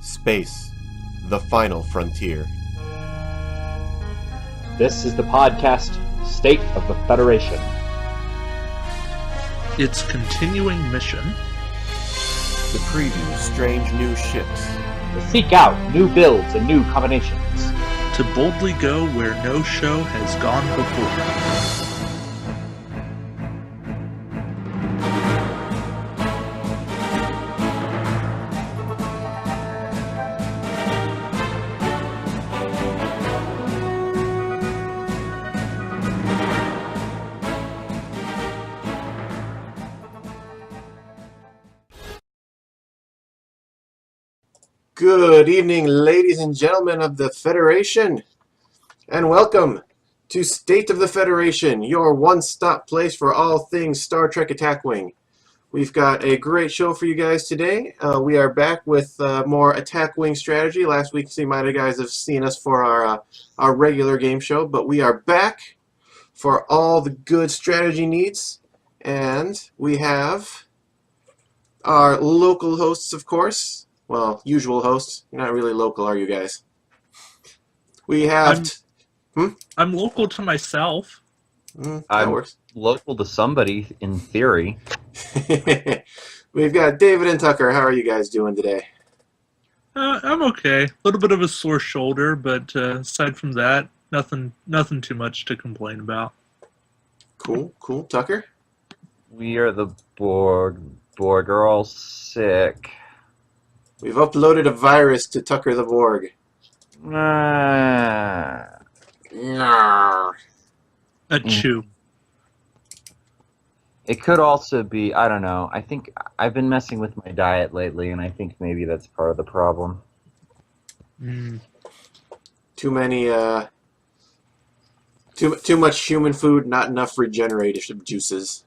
Space, the final frontier. This is the podcast State of the Federation. Its continuing mission. To preview strange new ships. To seek out new builds and new combinations. To boldly go where no show has gone before. Good evening, ladies and gentlemen of the Federation, and welcome to State of the Federation, your one-stop place for all things Star Trek Attack Wing. We've got a great show for you guys today. We are back with more Attack Wing strategy. Last week, you might have guys have seen us for our regular game show, but we are back for all the good strategy needs, and we have our local hosts, of course. Well, usual hosts. You're not really local, are you guys? We have... I'm local to myself. That works. Local to somebody, in theory. We've got David and Tucker. How are you guys doing today? I'm okay. A little bit of a sore shoulder, but aside from that, nothing too much to complain about. Cool. Tucker? We are the Borg. Borg are all sick. We've uploaded a virus to Tucker the Borg. Achoo. It could also be, I don't know. I think I've been messing with my diet lately, and I think maybe that's part of the problem. Too many, too much human food, not enough regenerative juices.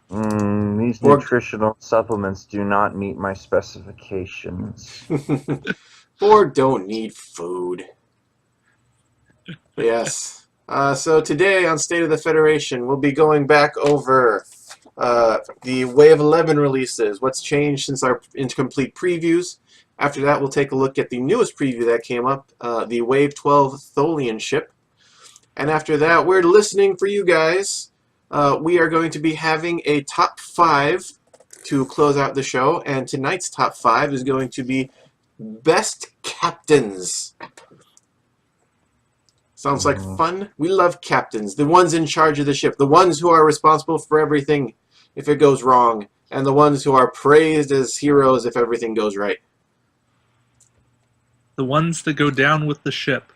These nutritional supplements do not meet my specifications. Borg don't need food. Yes. So today on State of the Federation, we'll be going back over the Wave 11 releases, what's changed since our incomplete previews. After that, we'll take a look at the newest preview that came up, the Wave 12 Tholian ship. And after that, we're listening for you guys. We are going to be having a top 5 to close out the show, and tonight's top 5 is going to be best captains. Sounds like fun. We love captains, the ones in charge of the ship, the ones who are responsible for everything if it goes wrong, and the ones who are praised as heroes if everything goes right. The ones that go down with the ship,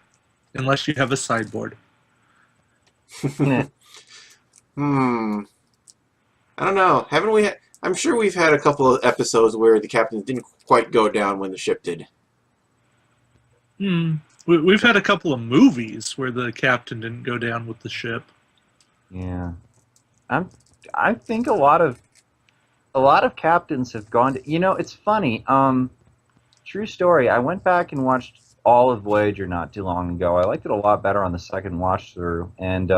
unless you have a sideboard. I don't know. Haven't we? I'm sure we've had a couple of episodes where the captains didn't quite go down when the ship did. We've had a couple of movies where the captain didn't go down with the ship. Yeah, I think a lot of captains have gone to, it's funny. True story. I went back and watched all of Voyager not too long ago. I liked it a lot better on the second watch through, and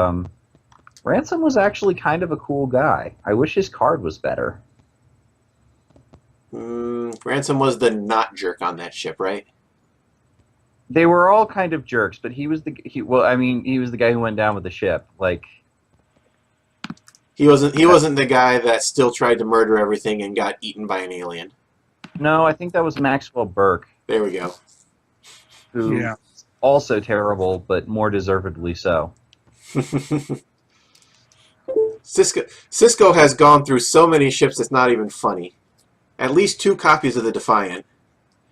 Ransom was actually kind of a cool guy. I wish his card was better. Ransom was the not jerk on that ship, right? They were all kind of jerks, but he was the guy who went down with the ship. Like, he wasn't the guy that still tried to murder everything and got eaten by an alien. No, I think that was Maxwell Burke. There we go. Who also terrible, but more deservedly so. Cisco has gone through so many ships it's not even funny. At least 2 copies of the Defiant.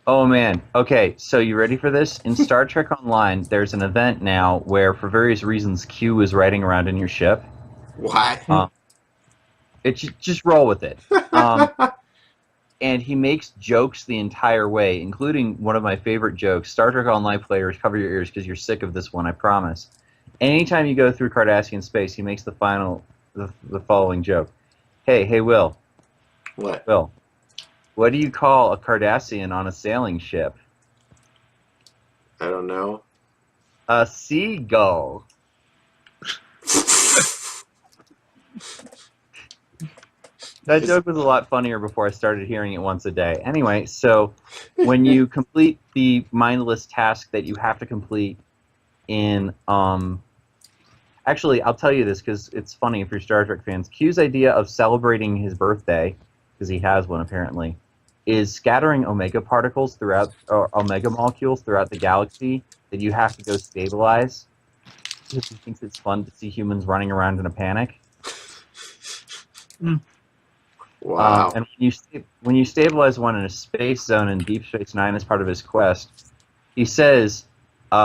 Oh man. Okay, so you ready for this? In Star Trek Online, there's an event now where, for various reasons, Q is riding around in your ship. What? Just roll with it. And he makes jokes the entire way, including one of my favorite jokes. Star Trek Online players, cover your ears because you're sick of this one, I promise. Anytime you go through Cardassian space, he makes the following joke. Hey, Will. What? Will, what do you call a Cardassian on a sailing ship? I don't know. A seagull. That joke was a lot funnier before I started hearing it once a day. Anyway, so when you complete the mindless task that you have to complete in actually, I'll tell you this because it's funny if you're Star Trek fans. Q's idea of celebrating his birthday, because he has one apparently, is scattering omega particles throughout, or omega molecules throughout the galaxy that you have to go stabilize. Because he thinks it's fun to see humans running around in a panic. Wow. And when you stabilize one in a space zone in Deep Space Nine as part of his quest, he says, he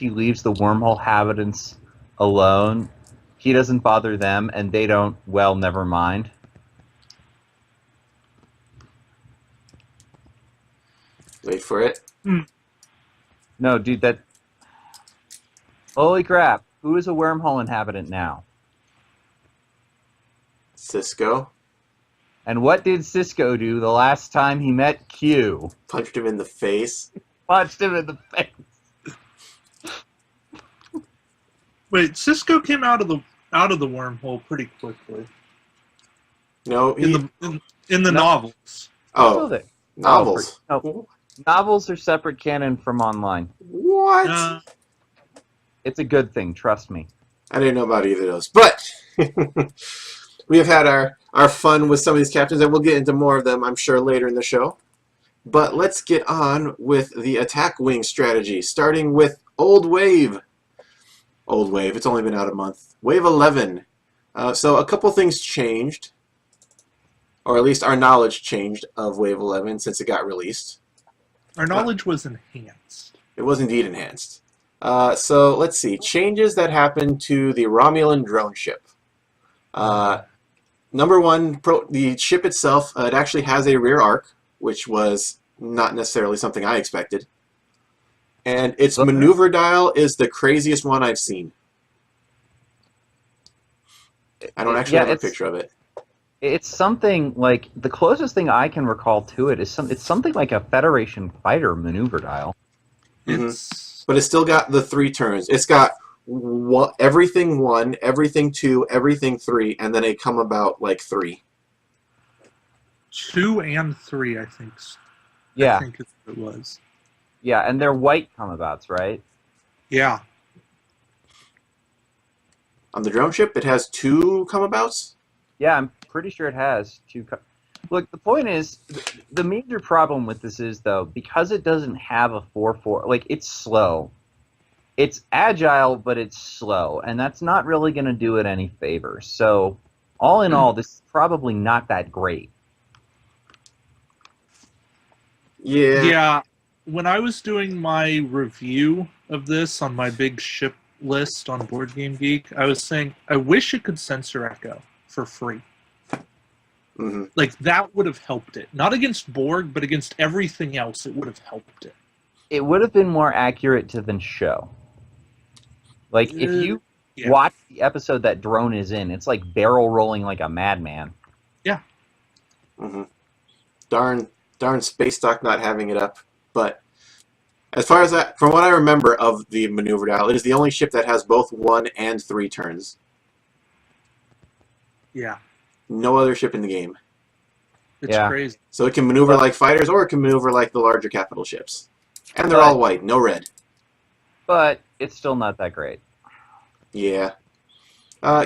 leaves the wormhole inhabitants alone. He doesn't bother them, and they don't. Well, never mind. Wait for it. No, dude, that. Holy crap! Who is a wormhole inhabitant now? Cisco And what did Cisco do the last time he met Q? punched him in the face. Punched him in the face. Wait, Cisco came out of the wormhole pretty quickly No, in the No. novels. oh, Still novels. No, novels are separate canon from online. What? It's a good thing, trust me. I didn't know about either of those, but we have had our fun with some of these captains, and we'll get into more of them, I'm sure, later in the show. But let's get on with the attack wing strategy, starting with Old Wave. Old Wave, it's only been out a month. Wave 11. So a couple things changed, or at least our knowledge changed of Wave 11 since it got released. Our knowledge was enhanced. It was indeed enhanced. So let's see. Changes that happened to the Romulan drone ship. Number one, the ship itself, it actually has a rear arc, which was not necessarily something I expected. And its maneuver dial is the craziest one I've seen. I don't actually have a picture of it. It's something like, the closest thing I can recall to it is it's something like a Federation fighter maneuver dial. But it's still got the 3 turns. It's got everything 1, everything 2, everything 3, and then a come about like 3. 2 and 3, I think. Yeah. I think it was. Yeah, and they're white comeabouts, right? Yeah. On the drone ship, it has 2 come abouts? Yeah, I'm pretty sure it has 2. Look, the point is, the major problem with this is, though, because it doesn't have a 4-4, like, it's slow. It's agile, but it's slow, and that's not really going to do it any favors. So, all in all, this is probably not that great. Yeah. Yeah. When I was doing my review of this on my big ship list on Board Game Geek, I was saying, I wish it could sensor echo for free. Like, that would have helped it. Not against Borg, but against everything else, it would have helped it. It would have been more accurate to the show. Like, if you watch the episode that Drone is in, it's like barrel rolling like a madman. Yeah. Darn Space Dock not having it up. But as far as that, from what I remember of the maneuver dial, it is the only ship that has both 1 and 3 turns. Yeah. No other ship in the game. It's crazy. So it can maneuver like fighters, or it can maneuver like the larger capital ships. And they're all white, no red. But it's still not that great. Yeah.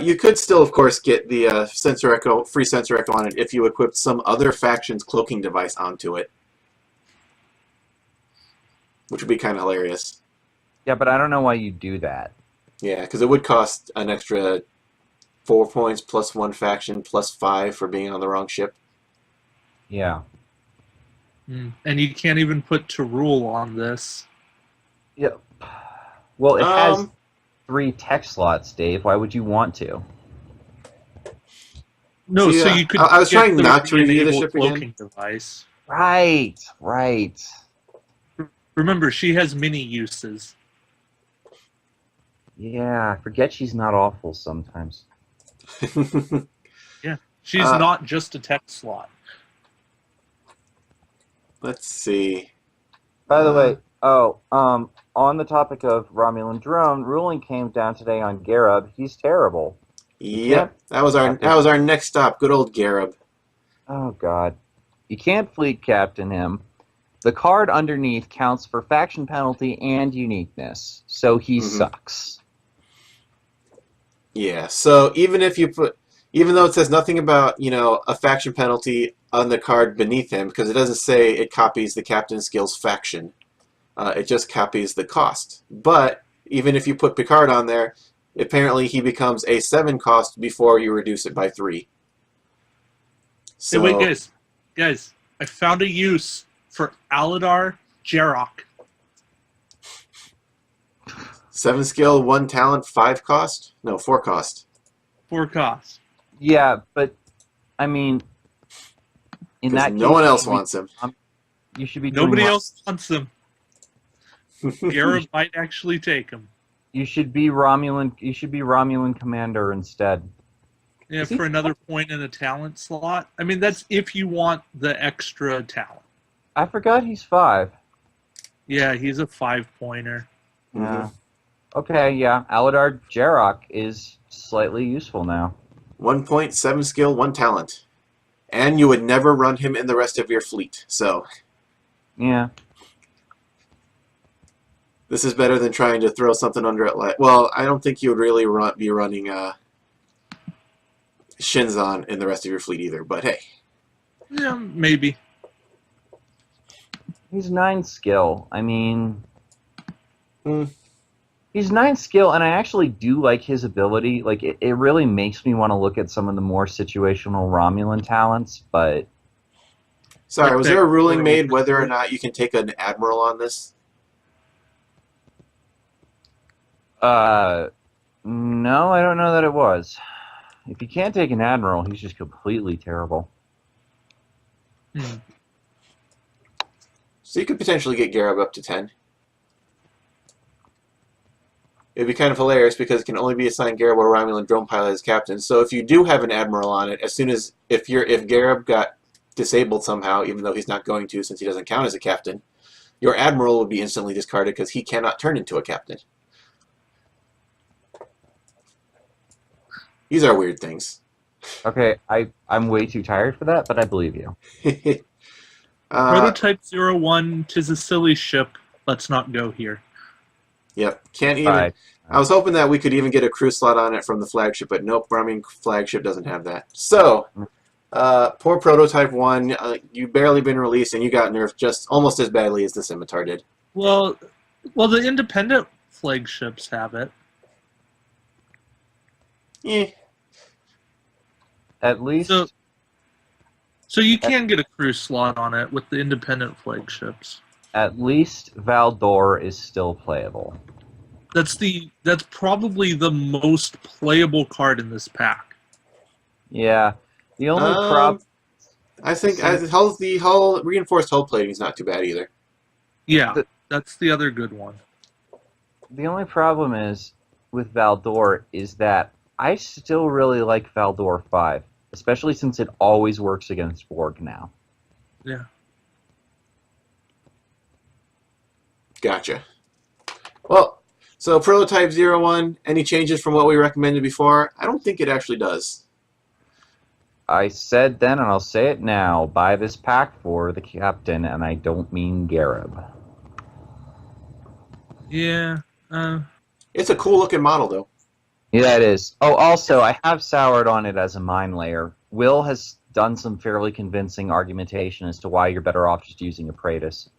You could still, of course, get the sensor echo, free sensor echo on it if you equipped some other faction's cloaking device onto it. Which would be kind of hilarious. Yeah, but I don't know why you do that. Yeah, because it would cost an extra 4 points plus 1 faction plus 5 for being on the wrong ship. Yeah. And you can't even put to rule on this. Yeah. Well, it has 3 tech slots, Dave. Why would you want to? No, See, so you could. I was trying not to review the enable ship cloaking again. device. Right. Remember, she has many uses. Yeah, I forget she's not awful sometimes. Yeah, she's not just a tech slot. Let's see. By the way, on the topic of Romulan drone, ruling came down today on Garub. He's terrible. Yep, that was our next stop. Good old Garib. Oh God, you can't fleet captain him. The card underneath counts for faction penalty and uniqueness, so he sucks. Yeah, so even though it says nothing about, a faction penalty on the card beneath him, because it doesn't say it copies the captain skills faction, it just copies the cost. But even if you put Picard on there, apparently he becomes a 7 cost before you reduce it by 3. So, Hey, wait, guys, I found a use for Aladar Jarok. 7 skill, 1 talent, 5 cost? No, 4 cost. 4 costs. Yeah, but I mean, in that case, no one else wants him. You should be. Nobody else wants him. Garib might actually take him. You should be Romulan. You should be Romulan commander instead. Yeah, for another point in a talent slot. I mean, that's if you want the extra talent. I forgot he's 5. Yeah, he's a 5-pointer. Yeah. Okay, yeah. Aladar Jarok is slightly useful now. 1 point, 7 skill, 1 talent. And you would never run him in the rest of your fleet, so... Yeah. This is better than trying to throw something under it like... Well, I don't think you would really be running Shinzon in the rest of your fleet either, but hey. Yeah, maybe. He's 9 skill. I mean... He's 9 skill, and I actually do like his ability. Like, it really makes me want to look at some of the more situational Romulan talents, but... Sorry, was there a ruling made whether or not you can take an admiral on this? No, I don't know that it was. If you can't take an admiral, he's just completely terrible. So you could potentially get Garib up to 10. It'd be kind of hilarious because it can only be assigned Garib or Romulan drone pilot as captain. So if you do have an admiral on it, as soon as if Garib got disabled somehow, even though he's not going to since he doesn't count as a captain, your admiral would be instantly discarded because he cannot turn into a captain. These are weird things. Okay, I'm way too tired for that, but I believe you. Prototype 01, 'tis a silly ship. Let's not go here. Yep, can't even... Right. I was hoping that we could even get a crew slot on it from the flagship, but nope, Brahmin flagship doesn't have that. So, poor Prototype 1, you've barely been released, and you got nerfed just almost as badly as the Scimitar did. Well, the independent flagships have it. Yeah. At least... So you can get a crew slot on it with the independent flagships. At least Valdor is still playable. That's probably the most playable card in this pack. Yeah. The only problem... I think the hull reinforced hull plating is not too bad either. Yeah, that's the other good one. The only problem is with Valdor is that I still really like Valdor 5, especially since it always works against Borg now. Yeah. Gotcha. Well, so Prototype 01, any changes from what we recommended before? I don't think it actually does. I said then, and I'll say it now, buy this pack for the captain, and I don't mean Garib. Yeah. It's a cool-looking model, though. Yeah, it is. Oh, also, I have soured on it as a mine layer. Will has done some fairly convincing argumentation as to why you're better off just using a Praetus.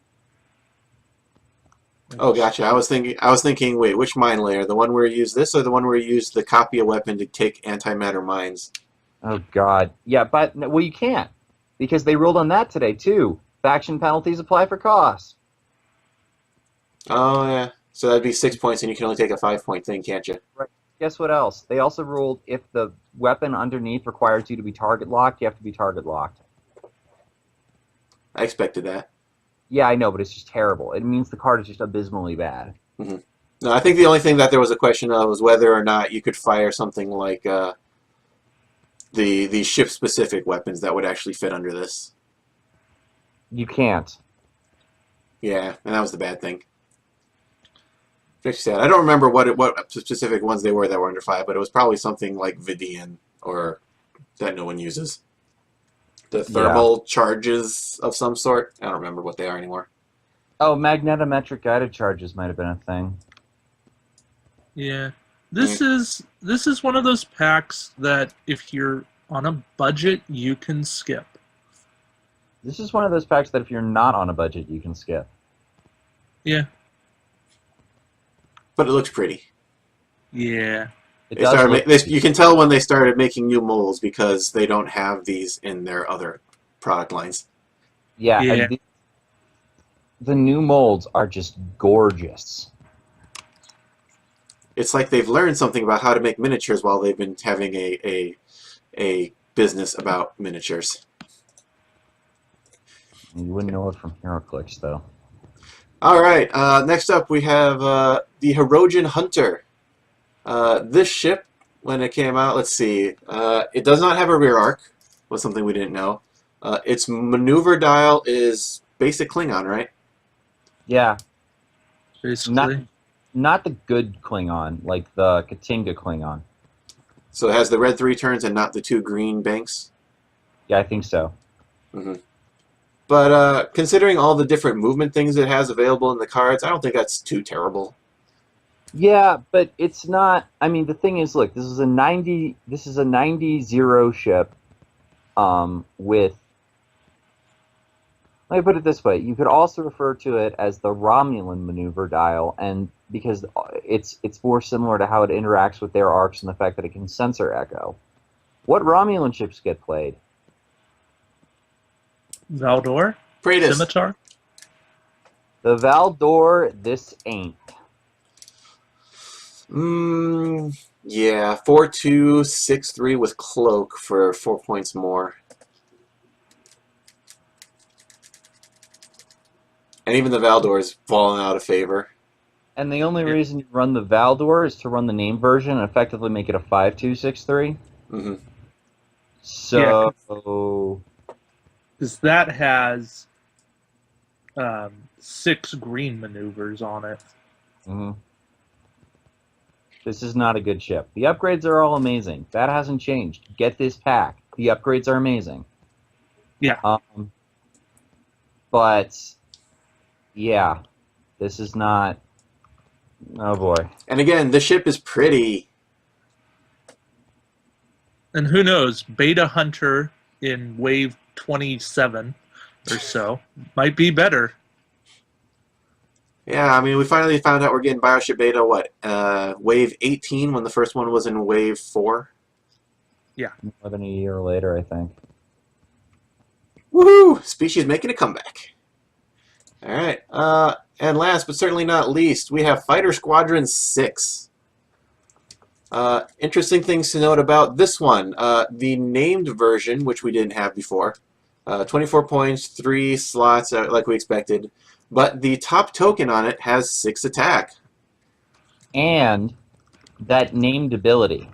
Oh, gotcha. I was thinking, wait, which mine layer? The one where you use this, or the one where you use the copy a weapon to take antimatter mines? Oh, God. Yeah, but, well, you can't. Because they ruled on that today, too. Faction penalties apply for cost. Oh, yeah. So that'd be 6 points, and you can only take a 5-point thing, can't you? Right. Guess what else? They also ruled if the weapon underneath requires you to be target locked, you have to be target locked. I expected that. Yeah, I know, but it's just terrible. It means the card is just abysmally bad. Mm-hmm. No, I think the only thing that there was a question of was whether or not you could fire something like the ship-specific weapons that would actually fit under this. You can't. Yeah, and that was the bad thing. Fixed stat. I don't remember what specific ones they were that were under 5, but it was probably something like Vidian or that no one uses. The thermal charges of some sort. I don't remember what they are anymore. Oh, magnetometric guided charges might have been a thing. Yeah. This is one of those packs that if you're on a budget, you can skip. This is one of those packs that if you're not on a budget, you can skip. Yeah. But it looks pretty. Yeah. You can tell when they started making new molds because they don't have these in their other product lines. Yeah. Yeah. The new molds are just gorgeous. It's like they've learned something about how to make miniatures while they've been having a business about miniatures. You wouldn't know it from HeroClix, though. All right. Next up, we have the Hirogen Hunter. This ship, when it came out, let's see. It does not have a rear arc. Was something we didn't know. Its maneuver dial is basic Klingon, right? Yeah. Basically. Not the good Klingon, like the Katinga Klingon. So it has the red 3 turns and not the 2 green banks? Yeah, I think so. Mm-hmm. But considering all the different movement things it has available in the cards, I don't think that's too terrible. Yeah, but it's not. I mean, the thing is, look, this is a 90-0 ship. With, let me put it this way: you could also refer to it as the Romulan maneuver dial, and because it's more similar to how it interacts with their arcs and the fact that it can sensor echo. What Romulan ships get played? Valdor? Praetus. Scimitar? The Valdor. This ain't. Yeah, 4-2, 6-3 with cloak for 4 points more. And even the Valdor's fallen out of favor. And the only reason you run the Valdor is to run the name version and effectively make it a 5-2-6-3. Mm-hmm. So, Because that has 6 green maneuvers on it. mhm. This is not a good ship. The upgrades are all amazing. That hasn't changed. Get this pack. The upgrades are amazing. Yeah. But yeah, this is not. Oh boy. And again, the ship is pretty. And who knows, Beta Hunter in Wave 27 or so might be better. Yeah, I mean, we finally found out we're getting Bioship Beta, Wave 18 when the first one was in Wave 4? Yeah. More than a year later, I think. Woohoo! Species making a comeback. Alright, and last but certainly not least, we have Fighter Squadron 6. Interesting things to note about this one. The named version, which we didn't have before. 24 points, 3 slots, like we expected. But the top token on it has 6 attack. And that named ability.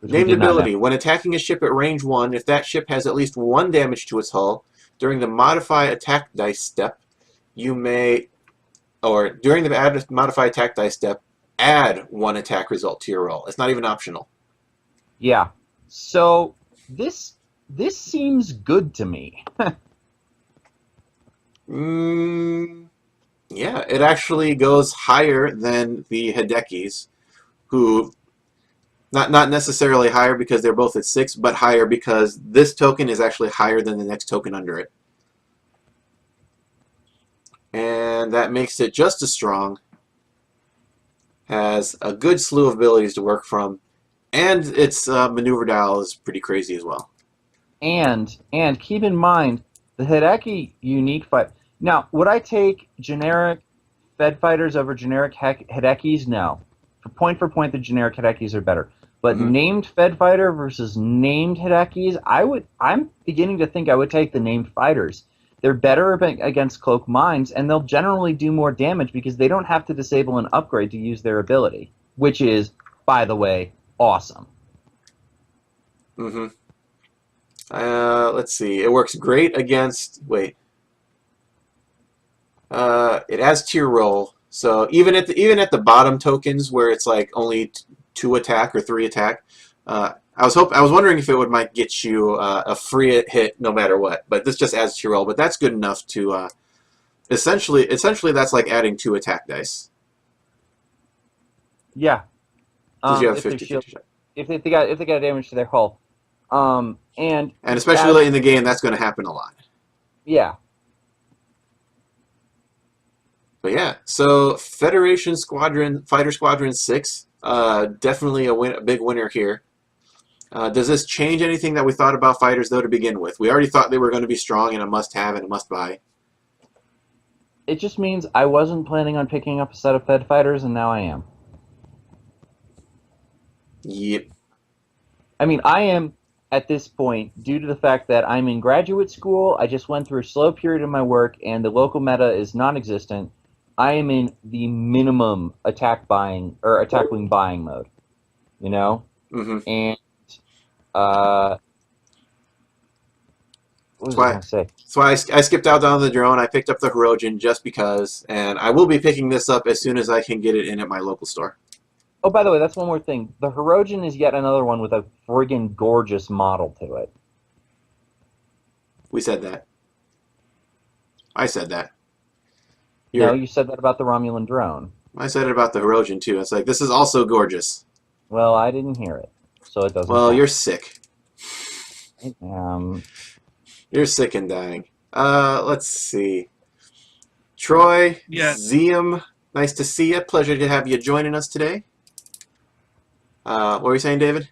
Named ability. When attacking a ship at range 1, if that ship has at least 1 damage to its hull, during the modify attack dice step, you may, or during the modify attack dice step, add 1 attack result to your roll. It's not even optional. Yeah. So this seems good to me. Yeah, it actually goes higher than the Hidekis, who, not necessarily higher because they're both at 6, but higher because this token is actually higher than the next token under it. And that makes it just as strong. Has a good slew of abilities to work from, and its maneuver dial is pretty crazy as well. And keep in mind, the Hideki unique fight. Now, would I take generic Fed fighters over generic Hidekis? No. For point, the generic Hidekis are better. But named Fed fighter versus named Hidekis, I'm beginning to think I would take the named fighters. They're better against cloak mines, and they'll generally do more damage because they don't have to disable an upgrade to use their ability, which is, by the way, awesome. Let's see. It works great against. Wait. It adds to your roll. So even at the bottom tokens where it's like only 2 attack or 3 attack, I was wondering if it might get you a free hit no matter what. But this just adds to your roll. But that's good enough to essentially that's like adding 2 attack dice. Yeah. Because you have If their 50 shield, shot. if they got damage to their hull, and especially late in the game, that's going to happen a lot. Yeah. But yeah, so Federation Squadron, Fighter Squadron 6, definitely a big winner here. Does this change anything that we thought about fighters, though, to begin with? We already thought they were going to be strong and a must-have and a must-buy. It just means I wasn't planning on picking up a set of Fed fighters, and now I am. Yep. I mean, I am, at this point, due to the fact that I'm in graduate school, I just went through a slow period in my work, and the local meta is non-existent. I am in the minimum attack wing buying mode, you know? Mm-hmm. And, what was I going to say? So I skipped out on the drone. I picked up the Hirogen just because, and I will be picking this up as soon as I can get it in at my local store. Oh, by the way, that's one more thing. The Hirogen is yet another one with a friggin' gorgeous model to it. We said that. I said that. No, you said that about the Romulan drone. I said it about the Hirogen, too. It's like, this is also gorgeous. Well, I didn't hear it, so it doesn't Well, count. you're sick. I You're sick and dying. Let's see. Troy, Yeah. Zium, nice to see you. Pleasure to have you joining us today. What were you saying, David?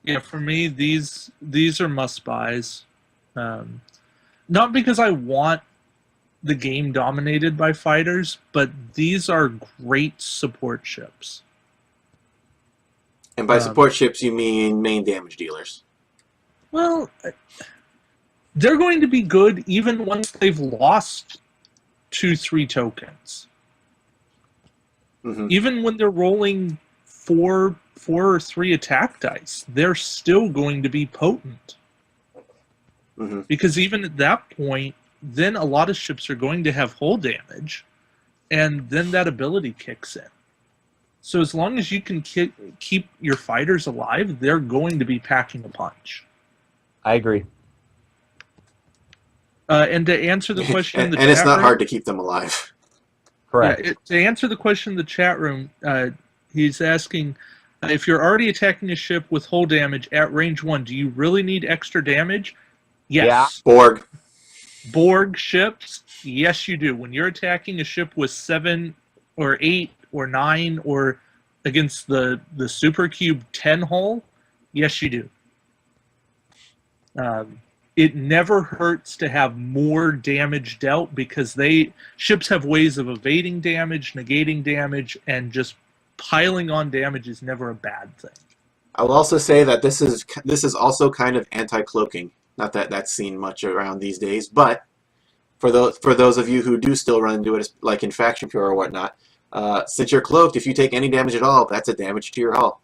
Yeah, for me, these are must-buys. Not because I want the game dominated by fighters, but these are great support ships. And by support ships, you mean main damage dealers. Well, they're going to be good even once they've lost 2-3 tokens. Mm-hmm. Even when they're rolling 4 or 3 attack dice, they're still going to be potent. Mm-hmm. Because even at that point, then a lot of ships are going to have hull damage, and then that ability kicks in. So as long as you can keep your fighters alive, they're going to be packing a punch. agree. And to answer the question in the chat and it's not room, hard to keep them alive. Correct. Yeah, to answer the question in the chat room, he's asking, if you're already attacking a ship with hull damage at range 1, do you really need extra damage? Yes. Yeah. Borg ships, yes you do. When you're attacking a ship with 7 or 8 or 9 or against the Supercube 10 hull, yes you do. It never hurts to have more damage dealt because ships have ways of evading damage, negating damage, and just piling on damage is never a bad thing. I will also say that this is also kind of anti-cloaking. Not that that's seen much around these days, but for those of you who do still run into it, like in Faction Pure or whatnot, since you're cloaked, if you take any damage at all, that's a damage to your hull.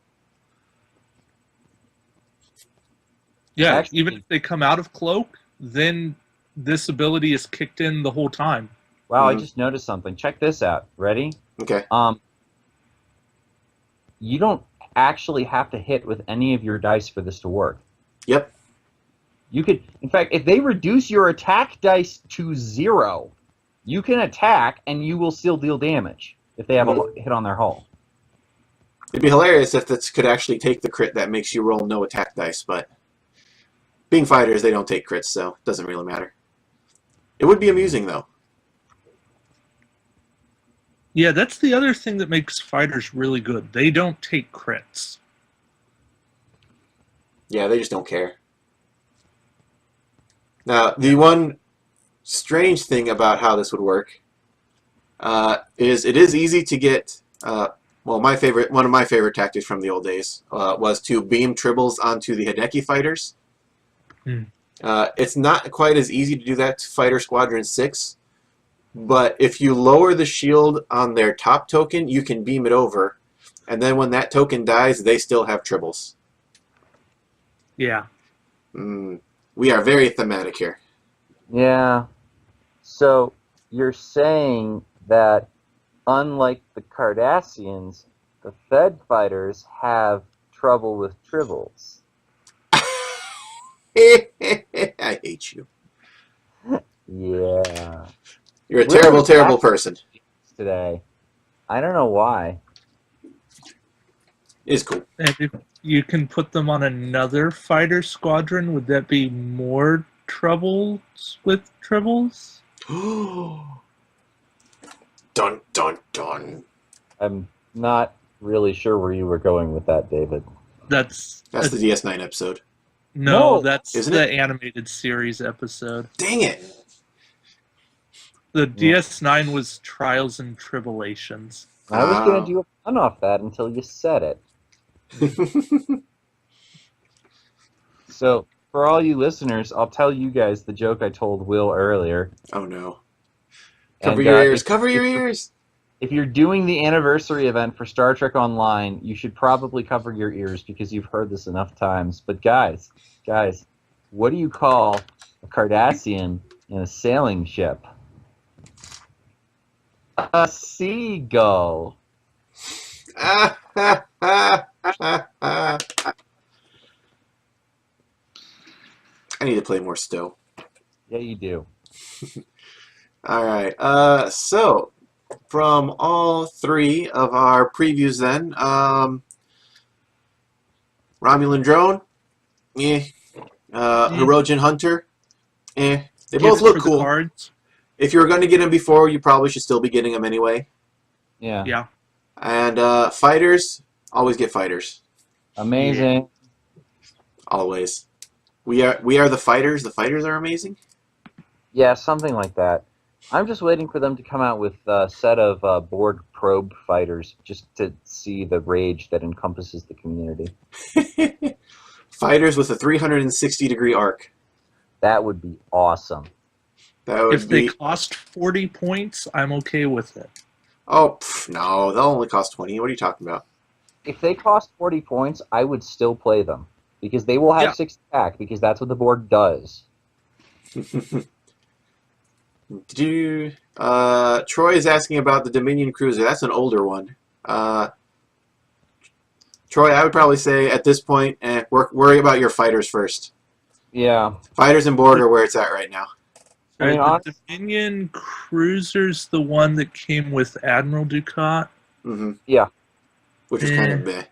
Yeah, Actually, even if they come out of cloak, then this ability is kicked in the whole time. Wow, I just noticed something. Check this out. Ready? Okay. You don't actually have to hit with any of your dice for this to work. Yep. You could, in fact, if they reduce your attack dice to 0, you can attack and you will still deal damage if they have a hit on their hull. It'd be hilarious if this could actually take the crit that makes you roll no attack dice, but being fighters, they don't take crits, so it doesn't really matter. It would be amusing, though. Yeah, that's the other thing that makes fighters really good. They don't take crits. Yeah, they just don't care. Now, the one strange thing about how this would work is it is easy to get. Well, one of my favorite tactics from the old days was to beam tribbles onto the Hideki fighters. It's not quite as easy to do that to Fighter Squadron 6, but if you lower the shield on their top token, you can beam it over, and then when that token dies, they still have tribbles. Yeah. We are very thematic here. Yeah. So you're saying that unlike the Cardassians, the Fed fighters have trouble with tribbles. I hate you. Yeah. You're a We're terrible, terrible person. Today. I don't know why. It's cool. And if you can put them on another fighter squadron, would that be more troubles with tribbles? Dun, dun, dun. I'm not really sure where you were going with that, David. That's the DS9 episode. No, No, that's isn't the it? animated series episode. Dang it. The DS9 was Trials and Tribulations. I was going to do a pun off that until you said it. So, for all you listeners, I'll tell you guys the joke I told Will earlier. Oh no. Cover And, your ears. Cover your ears. If you're doing the anniversary event for Star Trek Online, you should probably cover your ears because you've heard this enough times. But guys, what do you call a Cardassian in a sailing ship? A seagull. I need to play more still. Yeah, you do. Alright, so from all three of our previews then, Romulan Drone, Hirogen Hunter, They both look cool. Cards. If you were going to get them before, you probably should still be getting them anyway. Yeah. Yeah. And fighters, always get fighters. Amazing. Always. We are the fighters. The fighters are amazing. Yeah, something like that. I'm just waiting for them to come out with a set of Borg probe fighters just to see the rage that encompasses the community. Fighters with a 360-degree arc. That would be awesome. That would If they cost 40 points, I'm okay with it. Oh, no. They'll only cost 20. What are you talking about? If they cost 40 points, I would still play them. Because they will have 6 attack, because that's what the Borg does. Troy is asking about the Dominion Cruiser. That's an older one. Troy, I would probably say at this point, worry about your fighters first. Yeah. Fighters and Borg are where it's at right now. I mean, The Dominion Cruiser's the one that came with Admiral Ducat. Mm-hmm. Yeah. Which is kind of meh.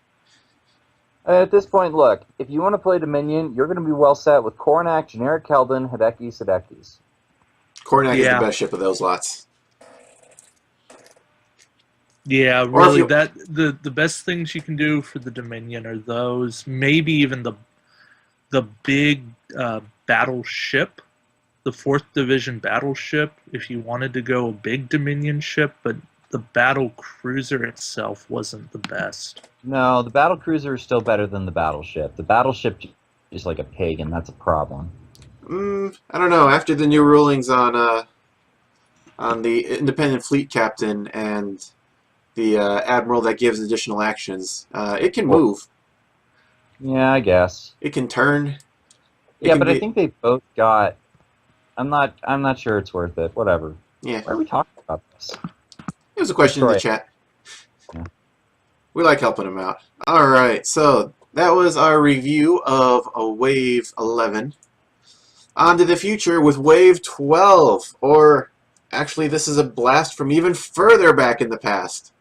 At this point, look, if you want to play Dominion, you're going to be well set with Kornak, Generic Keldon, Hideki, Sadekis. Kornak is the best ship of those lots. Yeah, really, the best things you can do for the Dominion are those. Maybe even the big battleship, the 4th Division battleship, if you wanted to go a big Dominion ship, but the battle cruiser itself wasn't the best. No, the battle cruiser is still better than the battleship. The battleship is like a pig, and that's a problem. I don't know. After the new rulings on the independent fleet captain and the admiral that gives additional actions, it can move. Yeah, I guess. It can turn. Yeah, but I think they both got. I'm not sure it's worth it. Whatever. Yeah. Why are we talking about this? It was a question in the chat. Yeah. We like helping them out. All right, so that was our review of Wave 11. On to the future with Wave 12, or actually this is a blast from even further back in the past.